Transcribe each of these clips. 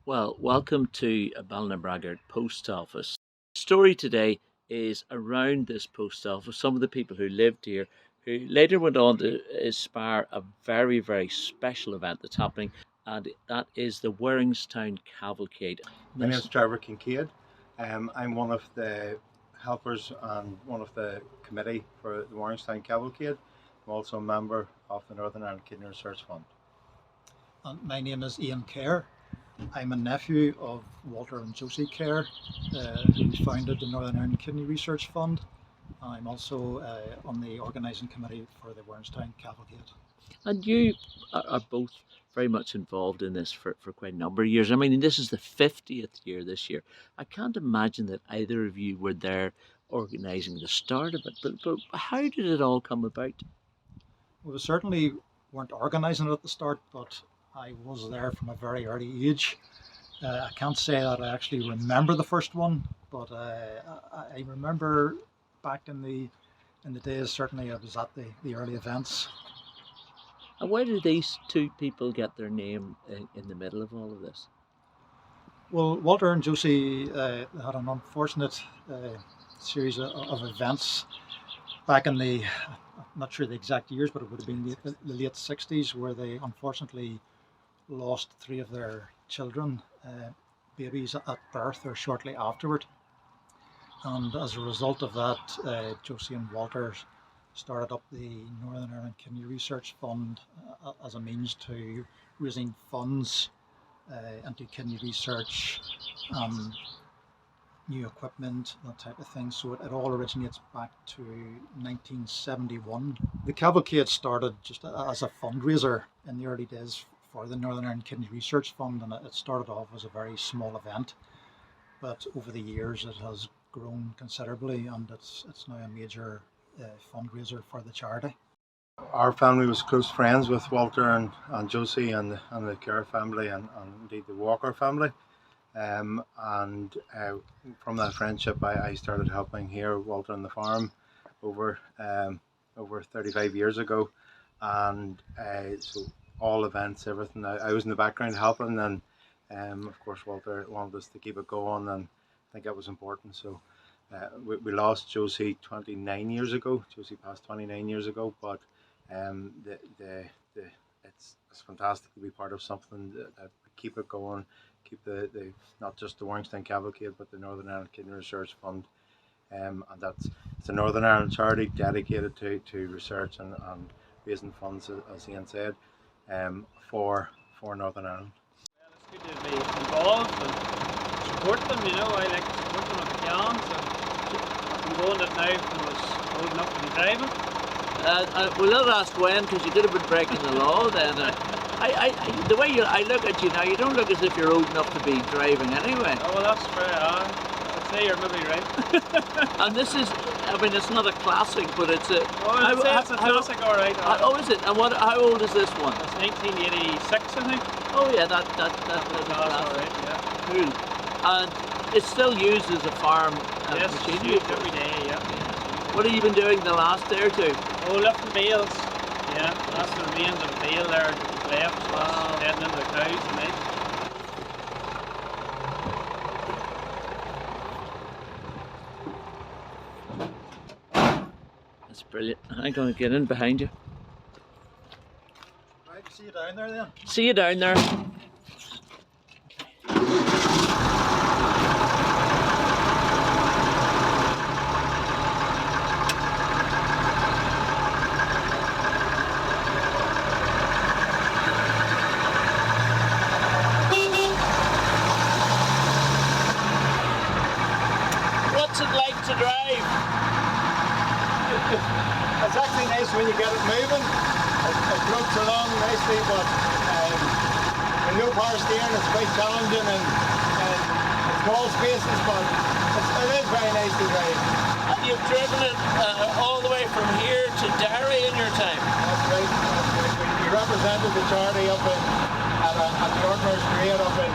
Well, welcome to Ballynabragget Post Office. The story today is around this post office, some of the people who lived here, who later went on to inspire a very, very special event that's happening, and that is the Waringstown Cavalcade. My name is Trevor Kincaid. I'm one of the helpers and one of the committee for the Waringstown Cavalcade. I'm also a member of the Northern Ireland Kidney Research Fund. And my name is Ian Kerr. I'm a nephew of Walter and Josie Kerr, who founded the Northern Ireland Kidney Research Fund. I'm also on the organising committee for the Waringstown Cavalcade. And you are both very much involved in this for quite a number of years. I mean, this is the 50th year this year. I can't imagine that either of you were there organising the start of it, but how did it all come about? Well, we certainly weren't organising it at the start, but I was there from a very early age. I can't say that I actually remember the first one, but I remember back in the days, certainly I was at the early events. And where did these two people get their name in the middle of all of this? Well, Walter and Josie had an unfortunate series of events back in I'm not sure the exact years, but it would have been the late 60s, where they unfortunately lost three of their children, babies at birth or shortly afterward. And as a result of that, Josie and Walter started up the Northern Ireland Kidney Research Fund as a means to raising funds into kidney research, new equipment, that type of thing. So it all originates back to 1971. The Cavalcade started just as a fundraiser in the early days for the Northern Ireland Kidney Research Fund, and it started off as a very small event, but over the years it has grown considerably, and it's now a major fundraiser for the charity. Our family was close friends with Walter and Josie and the Kerr family and indeed the Walker family. And from that friendship, I started helping here, Walter, on the farm over 35 years ago. And so all events, everything, I was in the background helping, and of course Walter wanted us to keep it going, and I think that was important. So we lost Josie 29 years ago. Josie passed 29 years ago, but it's fantastic to be part of something that keep it going, keep the not just the Waringstown Cavalcade, but the Northern Ireland Kidney Research Fund, and it's a Northern Ireland charity dedicated to research and raising funds, as Ian said, for Northern Ireland. Well, it's good to be involved and support them. I like to support them if I can. So I've been going it now when I was old enough to be driving. We'll not ask when, because you could have been breaking the law then. The way I look at you now, you don't look as if you're old enough to be driving anyway. Oh, well, that's fair. I'd say you're maybe right. And this is, I mean, it's not a classic, but it's a... Oh, I'd say it's a classic, all right. Oh, is it? And how old is this one? It's 1986, I think. Oh, yeah, that's all right, yeah. Cool. And it's still used as a farm yes, machinery? Yes, every day, yeah. What have you been doing the last day or two? Oh, lifting bales. Yeah, that's the remains of a bale there that was left. So that's heading into the cows tonight. That's brilliant. I'm going to get in behind you. Right, see you down there then. See you down there. What's it like to drive? It's actually nice when you get it moving. It floats along nicely, but with no power steering, it's quite challenging and small spaces, but it is very nice to drive. And you've driven it all the way from here to Derry in your time? That's right. We represented the charity up at the Ordinary Parade up in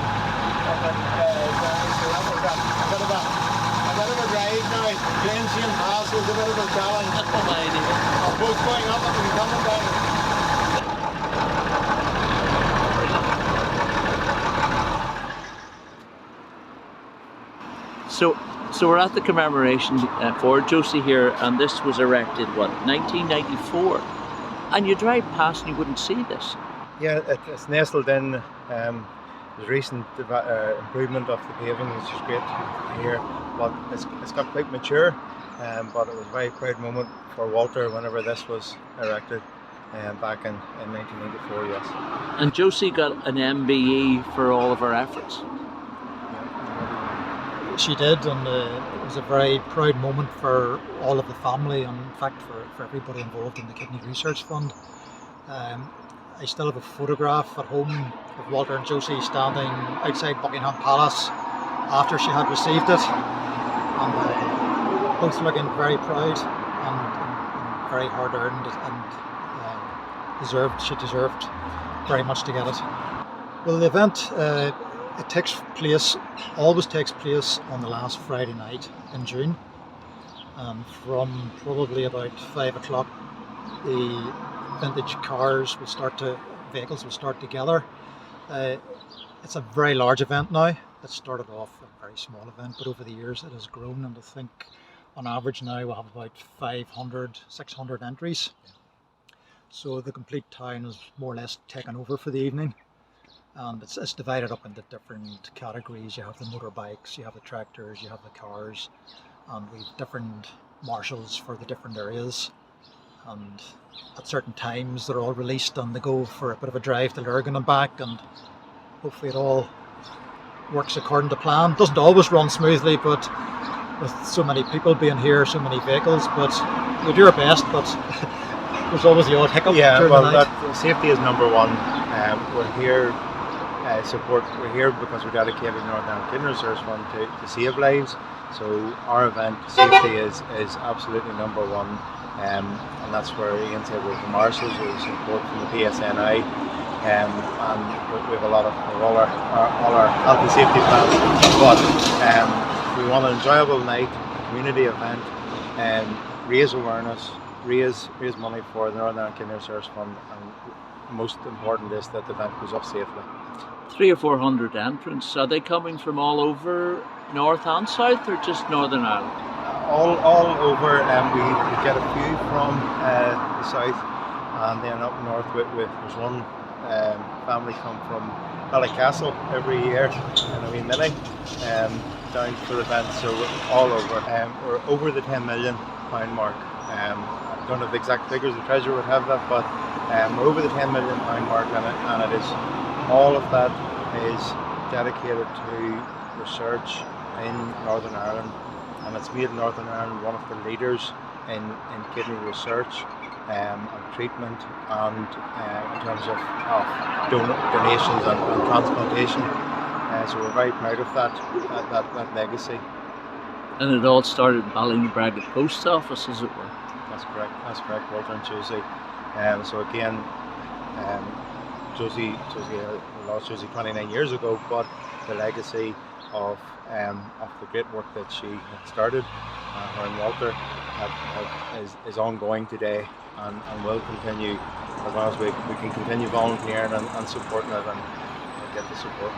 Derry, so that was a bit of a drive now. Glen Shane Pass was a bit of a challenge. Oh my dear. Both going up and coming down. So we're at the commemoration for Josie here, and this was erected, what, 1994? And you drive past and you wouldn't see this. Yeah, it's nestled in. There's recent improvement of the paving, which is great here, but it's got quite mature. But it was a very proud moment for Walter whenever this was erected back in 1994, yes. And Josie got an MBE for all of her efforts. She did, and it was a very proud moment for all of the family, and in fact for everybody involved in the Kidney Research Fund. I still have a photograph at home of Walter and Josie standing outside Buckingham Palace after she had received it, and both looking very proud and very hard earned, and she deserved very much to get it. Well, the event always takes place on the last Friday night in June, and from probably about 5 o'clock the vintage vehicles will start to gather. It's a very large event now. It started off a very small event, but over the years it has grown, and I think on average now we'll have about 500, 600 entries. So the complete town is more or less taken over for the evening. And it's divided up into different categories. You have the motorbikes, you have the tractors, you have the cars, and we've different marshals for the different areas. And at certain times they're all released and they go for a bit of a drive to Lurgan and back, and hopefully it all works according to plan. Doesn't always run smoothly, but with so many people being here, so many vehicles, but we do our best, but there's always the odd hiccup. Yeah, during well, the night. safety is number one. We're here. We're here because we dedicated Northern Ireland Kidney Research Fund to save lives. So our event safety is absolutely number one, and that's where Ian said with the marshals, with support from the PSNI, and we have all our health and safety plans. But we want an enjoyable night, a community event, and raise awareness, raise money for the Northern Ireland Kidney Research Fund, and most important is that the event goes off safely. 300 or 400 entrants. Are they coming from all over North and South, or just Northern Ireland? All over. We get a few from the South, and then up north there's one family come from Ballycastle every year in a wee mini down for the event. So we're all over. We're over the £10 million mark. I don't have the exact figures, the treasurer would have that, but we're over the £10 million mark, and it is all of that is dedicated to research in Northern Ireland, and it's made Northern Ireland one of the leaders in kidney research and treatment, and in terms of donations and transplantation. So we're very proud of that legacy. And it all started in Ballynabragget Post Office, as it were. That's correct, Walter and Josie. So again, Josie lost Josie 29 years ago, but the legacy of the great work that she had started, her and Walter, is ongoing today, and will continue as long as we can continue volunteering and supporting it and get the support.